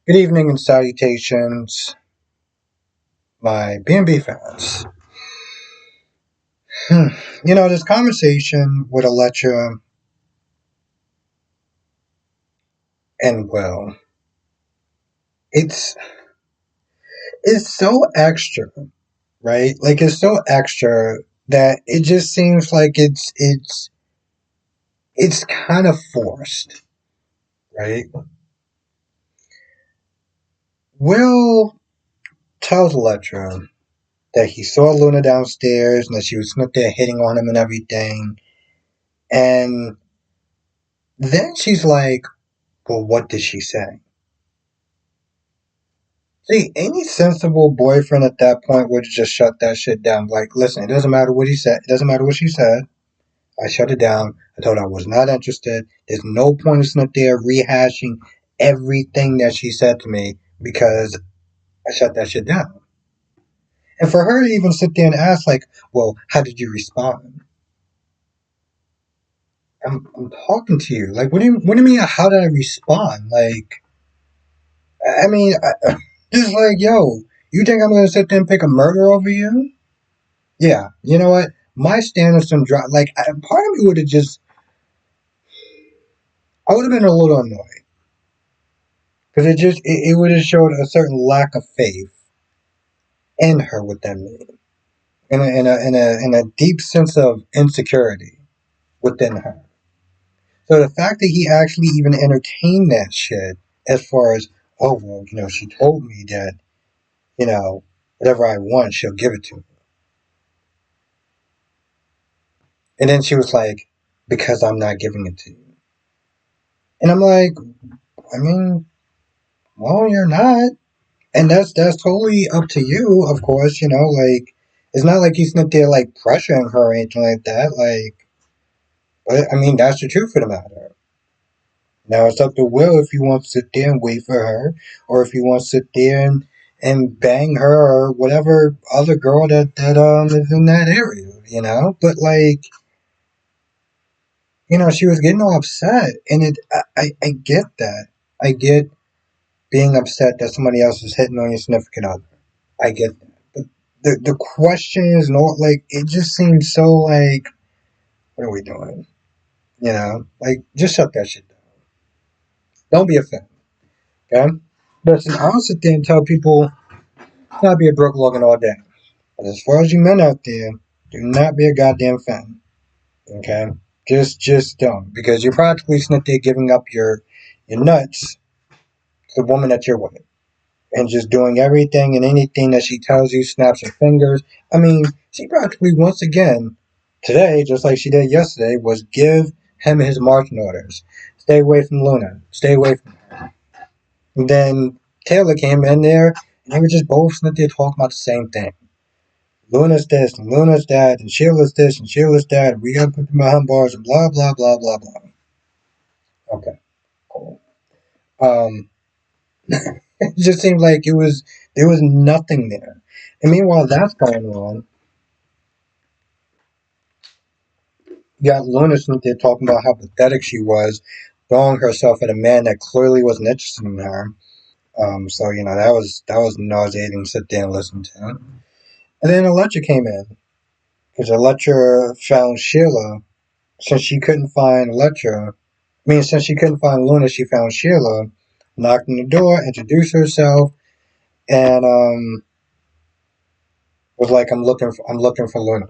Good evening and salutations, my B&B fans. Hmm. This conversation with Aletra and Will, it's it's so extra, right? Like it's so extra that it just seems like it's kind of forced, right? Will tells Aletra that he saw Luna downstairs and that she was up there hitting on him and everything, and then she's like, "Well, what did she say?" See, any sensible boyfriend at that point would have just shut that shit down. Like, listen, it doesn't matter what he said. It doesn't matter what she said. I shut it down. I told her I was not interested. There's no point in sitting up there rehashing everything that she said to me because I shut that shit down. And for her to even sit there and ask, like, well, how did you respond? I'm talking to you. Like, what do you mean, how did I respond? Like, I mean, just like, yo, you think I'm going to sit there and pick a murder over you? Yeah, you know what? My standards from drop, like part of me would have just, I would have been a little annoyed because it would have showed a certain lack of faith in her with that man, in a deep sense of insecurity within her. So the fact that he actually even entertained that shit, as far as, oh well, she told me that, whatever I want, she'll give it to me, and then she was like, because I'm not giving it to you, and I'm like, I mean, well, you're not. And that's totally up to you, of course. Like it's not like he's not there like pressuring her or anything like that. Like, but I mean, that's the truth of the matter. Now it's up to Will if he wants to sit there and wait for her, or if he wants to sit there and bang her or whatever other girl that is in that area. But like, she was getting all upset, and I get that. I get being upset that somebody else is hitting on your significant other. I get that. But the question is not like it just seems so like what are we doing? Like just shut that shit down. Don't be offended, okay? Listen, I'll sit there and tell people not be a broke looking all day. But as far as you men out there, do not be a goddamn fan. Okay? Just don't. Because you're practically sitting there giving up your nuts to the woman that you're with. And just doing everything and anything that she tells you, snaps her fingers. I mean, she practically once again today, just like she did yesterday, was give him his marching orders. Stay away from Luna. Stay away from her. And then Taylor came in there and they were just both sitting there talking about the same thing. Luna's this and Luna's that and Sheila's this and Sheila's that. And we gotta put them behind bars and blah blah blah blah blah. Okay, cool. Um, it just seemed like there was nothing there. And meanwhile, that's going on. You got Luna there talking about how pathetic she was, throwing herself at a man that clearly wasn't interested in her. So that was nauseating to sit there and listen to. And then Electra came in because Electra found Sheila. Since she couldn't find Electra, since she couldn't find Luna, she found Sheila. Knocked on the door, introduced herself, and was like, I'm looking for Luna."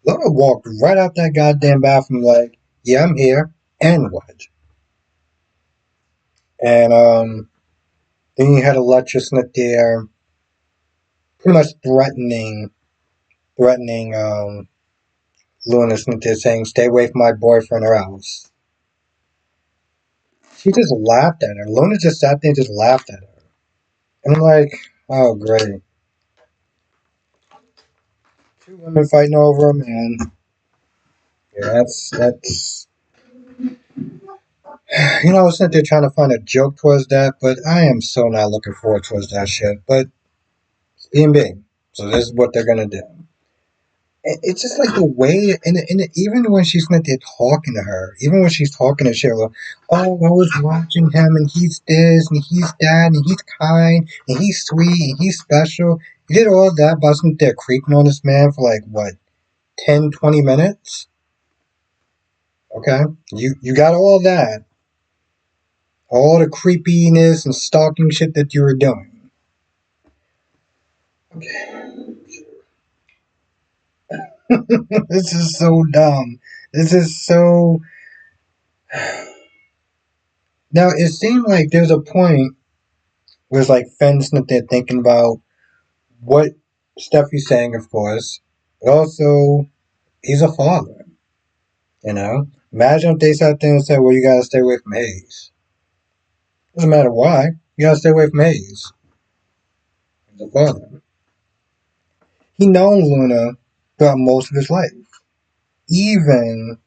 Luna walked right out that goddamn bathroom like, "Yeah, I'm here." And what? And then you had Electra Smith there, pretty much threatening Luna Smith there, saying, "Stay away from my boyfriend or else." She just laughed at her. Luna just sat there and just laughed at her. And I'm like, oh great. Two women fighting over a man. Yeah, that's I was sitting there trying to find a joke towards that, but I am so not looking forward towards that shit. But it's B&B. So this is what they're gonna do. It's just like the way, and even when she's not there talking to her, even when she's talking to Sheila, oh, I was watching him, and he's this, and he's that, and he's kind, and he's sweet, and he's special. You did all that, but I wasn't there creeping on this man for like, what, 10, 20 minutes? Okay? You got all that, all the creepiness and stalking shit that you were doing. Okay. This is so dumb. This is so. Now, it seemed like there's a point with like Finn that they're thinking about what Steffi's saying, of course, but also he's a father. You know, imagine if they sat there and said, "Well, you gotta stay away from Hayes." Doesn't matter why, you gotta stay away from Hayes. He's a father. He known Luna throughout most of his life, even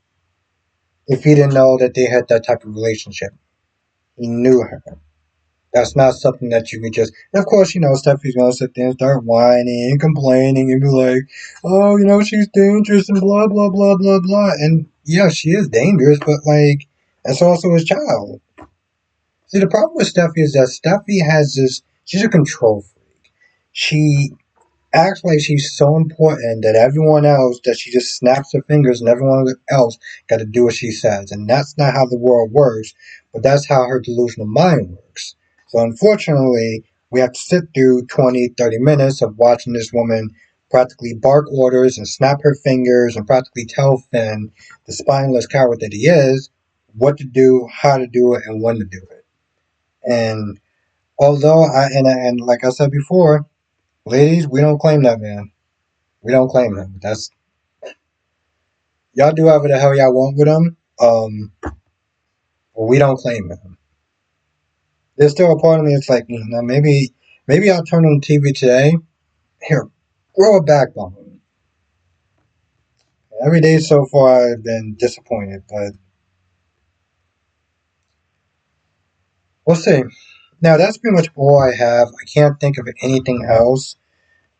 if he didn't know that they had that type of relationship. He knew her. That's not something that you could just. And of course, Steffi's gonna sit there and start whining and complaining and be like, "Oh, she's dangerous and blah blah blah blah blah." And yeah, she is dangerous, but like, that's also his child. See, the problem with Steffi is that Steffi has this. She's a control freak. She acts like she's so important that everyone else, that she just snaps her fingers and everyone else got to do what she says. And that's not how the world works, but that's how her delusional mind works. So unfortunately, we have to sit through 20, 30 minutes of watching this woman practically bark orders and snap her fingers and practically tell Finn, the spineless coward that he is, what to do, how to do it, and when to do it. And although and like I said before, ladies, we don't claim that man. We don't claim him. That's y'all do whatever the hell y'all want with him. But we don't claim him. There's still a part of me that's like, maybe I'll turn on the TV today. Here, grow a backbone. Every day so far, I've been disappointed, but we'll see. Now that's pretty much all I have. I can't think of anything else.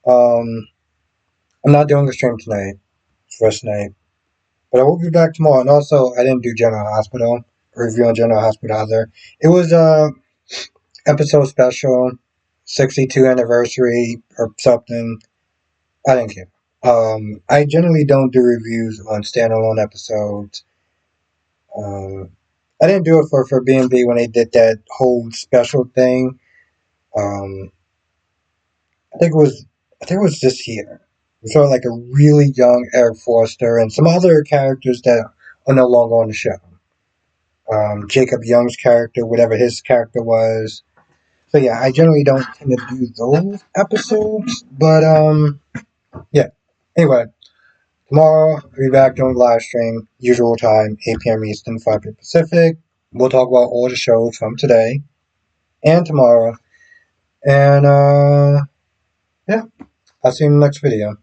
Um, I'm not doing a stream tonight. It's rest night. But I will be back tomorrow. And also, I didn't do General Hospital, review on General Hospital either. It was a episode special, 62 anniversary or something. I didn't care. I generally don't do reviews on standalone episodes. Um, I didn't do it for B&B when they did that whole special thing. Um, I think it was this year. We saw like a really young Eric Forster and some other characters that are no longer on the show. Jacob Young's character, whatever his character was. So yeah, I generally don't tend to do those episodes, but yeah. Anyway, tomorrow I'll be back doing live stream, usual time, 8 p.m. Eastern, 5 p.m. Pacific. We'll talk about all the shows from today and tomorrow, and yeah, I'll see you in the next video.